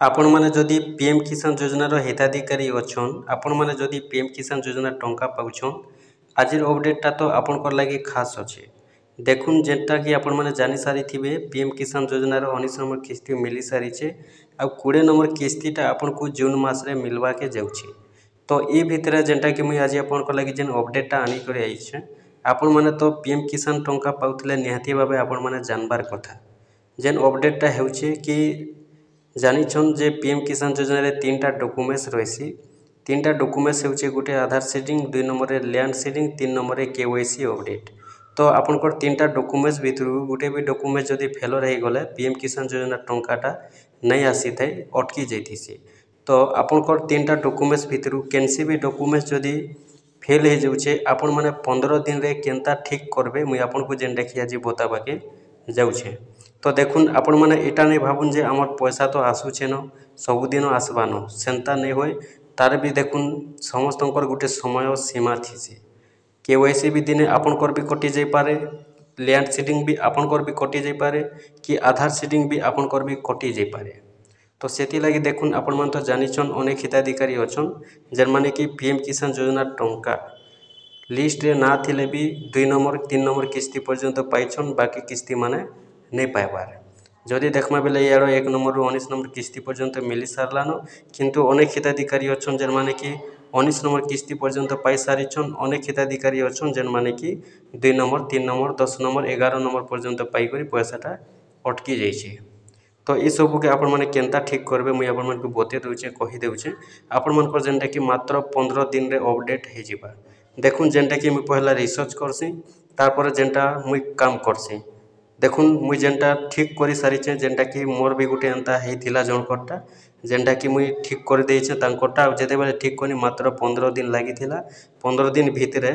आपण माने जदि पीएम किसान योजनार हिताधिकारी अछन आपण माने जदि पीएम किसान योजना टंका पाउछन आजिर अपडेटटा तो आपनकर लागि खास अच्छे। देखुन जेनटा कि आपण माने जानि सारी थिबे पीएम किसान योजनार 19 नंबर किस्ती मिली सारिछे आ 20 नंबर किस्तीटा आपण को जून मास रे मिलवा के जाउछे। तो ई भितरे जेनटा कि मुई आज आपनकर लागि जेन अपडेटटा आनी करे आइछे आपण माने तो पीएम किसान टंका पाउतले निहाती भाबे आपण माने जानबार कथा। जेन अपडेटटा हेउछे कि जानिछन जे पीएम किसान योजना रे तीन टा डॉक्यूमेंट्स रहिसी। तीन टा डॉक्यूमेंट्स हेउछे गोटे आधार सीडिंग, दुई नंबर रे लैंड सीडिंग, तीन नंबर रे केवाईसी अपडेट। तो आपनकर तीन टा डॉक्यूमेंट्स भितरु गोटे भी डॉक्यूमेंट जदि फेल रही गले पीएम किसान योजना टंकाटा नहीं आसी थाए अटकी जाइथिसी। तो आपनकर तीन टा डॉक्यूमेंट्स भितरु केनसी भी डॉक्यूमेंट्स जदि फेल हो जाउछे आपण माने 15 दिन रे केनता ठीक करबे मुई आपनको जेन देखि आज बताबाके जाउछे। तो देखुन आपण माने एटा नहीं भाबुन जे हमर पैसा तो आसुछे न सबुदिन आसबान सेंता नहीं होय। तार भी देखुन समस्तंकर गोटे समय सीमा थीसी। केवाईसी भी दिने आपनकर भी कटि जाई पारे, लैंड सीडिंग भी आपनकर भी कटि जाई पारे कि आधार सीडिंग भी आपनकर भी कटि जाई पारे। तो सेति लगी देखुन आपण मन तो जानिछन अनेक हिताधिकारी अछन जेन माने कि पीएम किसान योजना टंका लिस्ट रे ना थिले भी 2 नंबर 3 नंबर किस्ती पर्यंत पाइछन बाकी किस्ती माने नहीं पाइबार। जदि देखमा बेले यार 1 नंबर रु 19 नंबर किस्ती पर्यंत मिली सारलान किंतु अनेक हिताधिकारी अछन जेन माने कि 19 नंबर किस्ती पर्यंत पाई सारिछन। अनेक हिताधिकारी अछन जेन माने कि 2 नंबर 3 नंबर 10 नंबर 11 नंबर पर्यंत पाई करी पैसाटा अटकी जाइछे। तो ये सब के आपण माने केनता ठीक करबे मुई आपण मानकु बते दउछे कहि देउछे। आपण मानकर जेनटा कि मात्र 15 दिन रे अपडेट हे जिबा। देखुन जेनटा कि मुई पहला रिसर्च करसी तारपर जेनटा मुई काम करसी। देखुन मुई जेनटा ठीक करि सारिछे जेनटा कि मोर भी गुटे एंता हेइथिला जनकटा जेनटा कि मुई ठीक कर देइछे तांकटा जेते बेले ठीक कोनी मात्र 15 दिन लागिथिला। 15 दिन भितरे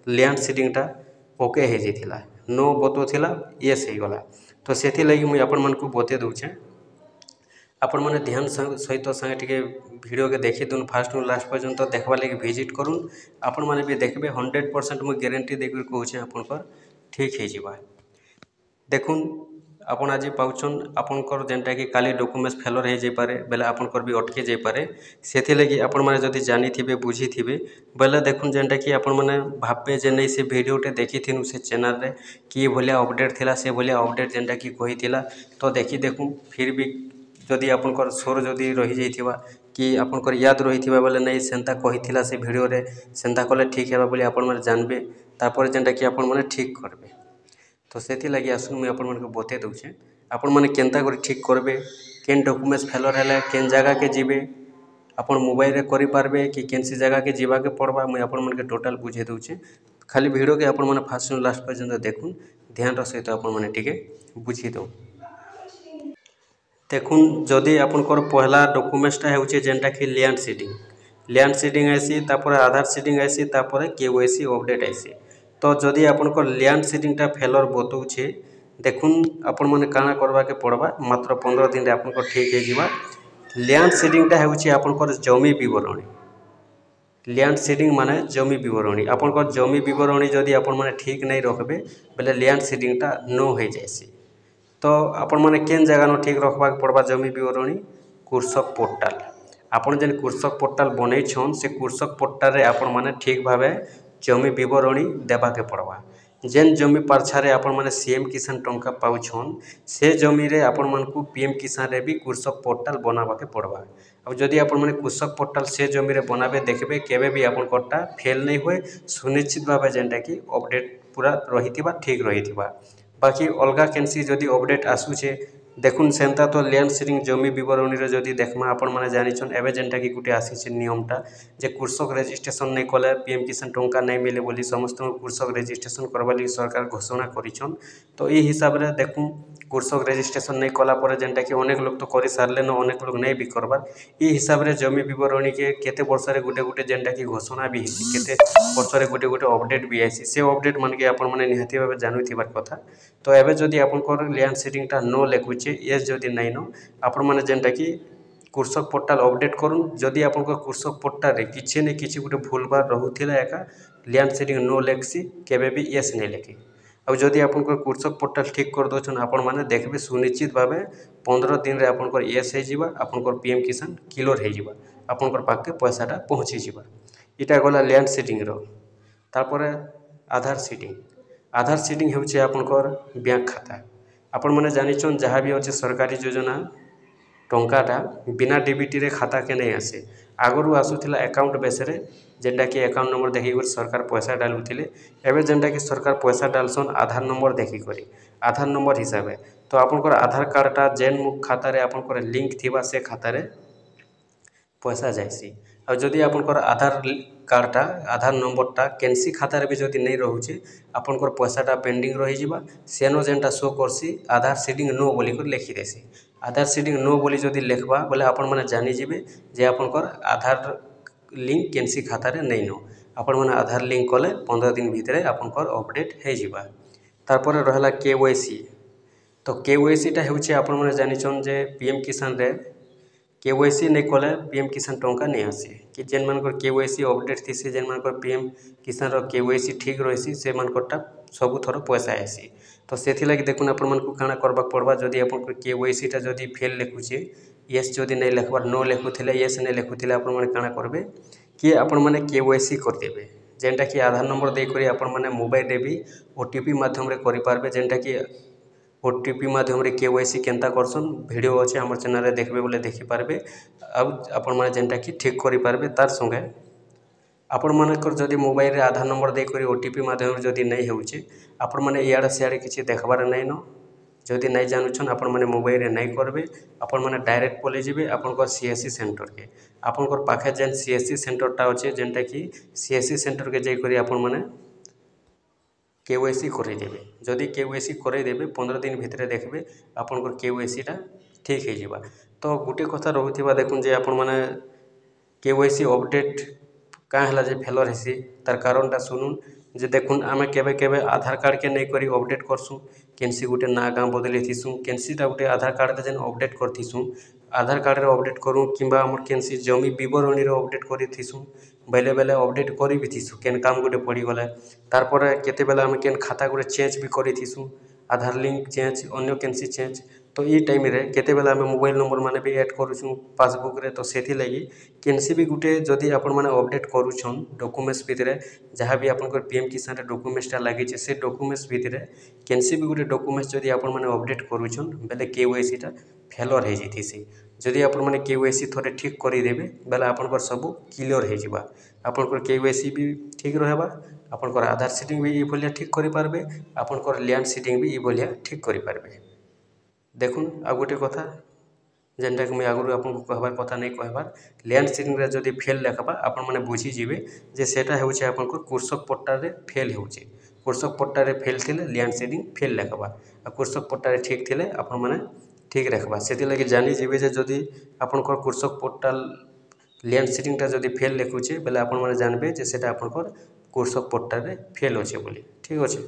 लैंड सीडिंगटा ओके हे जिथिला नो बतोथिला यस हे गला। तो सेथि लगी मुई आपण मानकु बते दउछे आपण माने ध्यान सहित संगे टिके वीडियो के देखि दुन फास्ट टू लास्ट पर्यंत देखबा लगी विजिट करूँ। आपण माने भी देखबे 100% मुई गारंटी देकर कहूछे आपनकर ठीक हे जिबा। देखुन आपण आज पाउछन आपनकर जेनटा कि काली डॉक्यूमेंट्स फेलर हे जाई पारे बेले आपनकर भी अटके जाई पारे। सेथि लगी आपण माने जदि जानि थिबे बुझी थिबे बेले देखुन जेनटा कि आपण माने भाबबे जे नहीं से वीडियोटे देखिथिनु से चैनल रे कि भलिया अपडेट थिला से भलिया अपडेट जेनटा कि कहिथिला। तो देखि देखुन फिर भी जदि आपनकर सोर जदि रही जाइथिबा कि आपनकर याद रहिथिबा बेले नहीं सेंता कहिथिला से वीडियो रे सेंता कले ठीक हेबा बोली आपण माने जानबे तापर जेनटा कि आपण माने ठीक करबे। तो सेथि लगी आसुन मुई आपण मानके बते दउछे आपण माने केनता करी ठीक करबे केन डॉक्यूमेंट्स फेलर हेले केन जगह के जिबे आपण मोबाइल रे करि पारबे कि केनसी जगह के जीवा के पड़बा मुई आपण मानके टोटल बुझे दउछे। खाली वीडियो के आपण माने फास्ट टू लास्ट पर्यंत देखुन ध्यान सहित आपण माने टिके बुझी दउ। देखुन जदि आपनकर पहला डॉक्यूमेंट्सटा हेउछे जेनटा कि लैंड सीडिंग आइसी तापर आधार सीडिंग आइसी तापर केवाईसी अपडेट आइसी। तो जदि आपनकर लैंड सीडिंगटा फेलर बतौछे देखुन आपण माने काना करबा के पड़बा मात्र 15 दिन रे आपनकर ठीक हे जिबा। लैंड सीडिंगटा हेउछे आपनकर जमी विवरणी। लैंड सीडिंग माने जमी विवरणी आपनकर जमी विवरणी जदि आपण माने ठीक नहीं रखबे बेले लैंड सीडिंगटा नो हो जाइसी। तो आपण माने केन जगह न ठीक रखबा के पड़बा जमी विवरणी कृषक पोर्टाल। आपण जेन कृषक पोर्टाल बनै छन से कृषक पोर्टाल रे आपण माने ठीक भावे जमी विवरणी देबा के पड़बा। जेन जमी पाछारे आपण माने सीएम किसान टंका पाउछन से जमी रे आपण मानकु पीएम किसान रे भी कृषक पोर्टाल बनाबा के पड़बा। अब जदि आपण माने कृषक पोर्टाल से जमी रे बनाबे देखबे केबे भी आपण कोटा फेल नहीं होए सुनिश्चित भावे जेनटा कि अपडेट पूरा रहिथिबा ठीक रहिथिबा। बाकी अलगा केनसी जदि अपडेट आसुछे देखुन सेंता तो लैंड सीडिंग जमी विवरणी रे जदि देखमा आपण माने जानिछन एबे जेनटा कि गुटे आसीछे नियमटा जे कृषक रजिस्ट्रेशन नहीं कले पीएम किसान टंका नहीं मिले बोली समस्त कृषक रजिस्ट्रेशन करबा लगी सरकार घोषणा करिछन। तो ई हिसाब रे देखुन कृषक रजिस्ट्रेशन नहीं कला पर जेनटा कि अनेक लोग तो करि सारले न अनेक लोग नहीं भी करबार। ई हिसाब रे जमी विवरणी के केते वर्ष रे गुटे गुटे जेनटा कि घोषणा भी हिसी केते वर्ष रे गुटे गुटे अपडेट भी आइसी से अपडेट मान के आपण माने निहाती भाबे जानुथिबार कथा। तो एबे जदि आपनकर लैंड सीडिंगटा नो लेखुचे यस जदि नहीं न आपण माने जेनटा कि कृषक पोर्टाल अपडेट करूँ। जदि आपनकर कृषक पोर्टाल रे किछि न किछि गुटे भूल भाल रहुथिला एका लैंड सीडिंग नो लेखसी केबे भी यस नहीं लेखी। आदि आपंकर कृषक पोर्टाल ठीक कर दौन आपण मैंने देखिए सुनिश्चित भाव 15 दिन में आपंकर येस होकर पीएम किसान क्लियर होकर पाखे पैसाटा पहुँची जा इटा गला लैंड सीडिंग तापर आधार सीडिंग होचे आपंकर बैंक खाता आपण मैंने जानिछन जहाँ भी अच्छे सरकारी योजना टंकाटा बिना डीबीटी रे खाता के नहीं आसे आगरू आसूला अकाउंट बेस जेनटा कि अकाउंट नंबर देखिक सरकार पैसा डालुले एवं जेनटा कि सरकार पैसा डालसन आधार नंबर देखिक आधार नंबर हिसाब से तो आपंकर आधार कार्डटा जेन खातार आपंकर लिंक थिबा से खातार पैसा जाइसी आदि आपंकर आधार कार्डटा आधार नंबरटा केनसी खातार भी जदि नहीं रोचे आपंकर पैसाटा पेंडिंग रही सेनो जेनटा शो करसी आधार सीडिंग नो बोलिक लिखिदेसी आधार सीडिंग नो बोली जदि लिखबा बोले आपण मैंने जानीजे जे आपंकर आधार लिंक केनसी खातार नहीं नो आपण मैंने आधार लिंक कले 15 दिन भितर आपंकर अपडेट हो तारपर रहा केवाईसी तो केवाईसीटा होचे आपण मैंने जानिछन जे पीएम किसान रे केवाईसी नहीं कले पीएम किसान टंका नहीं आसे कि जेन मानकर केवाईसी अपडेट थी जेन मानकर पीएम किसान रो केवाईसी ठीक रही से मानकरटा सबू थर पैसा आसी तो से देखुन आपण मानकु काଣା करबा पड़बा जदि आपन केवाईसीटा जदि फेल लिखुचे येस जदि नहीं लिखबार नो लिखुले येस नहीं लिखुले आपण माने काଣା करबे कि आपण माने केवाईसी करदेबे जेनटा कि आधार नंबर देकर आपण माने मोबाइल रे भी ओटीपी माध्यम रे करि पारबे जेनटा कि ओटीपी माध्यम रे केवाईसी केनता करसन वीडियो अच्छे आम चैनल रे देखबे बोले देखिपारे आपण माने जेनटा कि ठीक करि पारबे तार संगे आपण मानकर जदि मोबाइल रे आधार नंबर देकर ओटीपी माध्यम जदि नहीं होचे आपण माने इयाडे सियाडे किसी देखबार नहीं न जदि नहीं जानुछन आपण माने मोबाइल रे नहीं करबे आपण माने डायरेक्ट पले जिबे आपनकर सीएससी सेंटर के आपनकर पाखे जेन सीएससी सेंटरटा अच्छे जेनटा कि सीएससी सेंटर के जाई करी आपण माने केवाईसी करदेवे जदि केवाईसी करदेवे 15 दिन भितर देखबे आपनकर केवाईसीटा ठीक हो तो गोटे कथा रोथिबा देखुन जे आपण माने केवाईसी अपडेट क्या है जे फेलर हेसी तार कारणटा सुनुन जे देखुन आमे केबे केबे आधार कार्ड के नहीं करी अपडेट करसुँ केनसी गोटे ना गाँ बदली थीसुँ केनसीटा गोटे आधार कार्ड जेन अपडेट करथिसुँ आधार कार्ड रे अपडेट करूँ किंबा आमर केनसी जमी बरणी रे अपडेट करिथिसुँ बेले बेले अपडेट करी भी थीसुँ केन काम गोटे पड़गला तारपर केते बेले आमे केन खाता गोटे चेंज भी करिथिसुँ आधार लिंक चेंज अन्य केनसी चेंज तो ये टाइम रे केते बेले आमे मोबाइल नंबर माने भी ऐड करूछुँ पासबुक रे तो सेथि लगी केनसी भी गोटे जदि आपण माने अपडेट करूछन डॉक्यूमेंट्स भितरे जहाँ भी आपनकर पीएम किसान रे डॉक्यूमेंट्सटा लागि से डॉक्यूमेंट्स भितरे केनसी भी गोटे डॉक्यूमेंट्स जदि आपण माने अपडेट करूछन बेले केवाईसीटा फेलर हो जाइथिसी जदि आपण माने केवाईसी थोड़े ठीक करदेवे बेले आपनकर सब क्लियर हो जावा आपनकर केवाईसी भी ठीक रहबा आपनकर आधार सीडिंग भी ये ठीक करि पारबे आपनकर लैंड सीडिंग भी ये ठीक करि पारबे देखुन आ गोटे कथा जेनटा कि मुझे आगुरी आपको कहबार कथा नहीं कहबार लैंड सीडिंग रे जदि फेल देखबा आपण माने बुझीजिबे जे सेटा होउचे आपनकर कृषक पट्टा रे फेल होउचे कृषक पट्टा रे फेल थिले लैंड सीडिंग फेल देखबा आ कृषक पट्टा रे ठीक थिले आपण माने ठीक रखबा सेति लगी जानी जिबे जे जदि आपनकर कृषक पोर्टाल लैंड सीडिंगटा जदि फेल लिखुचे बेले आपण माने जानबे जे सेटा आपनकर कृषक पोर्टाल रे फेल होचे बोली ठीक अछि।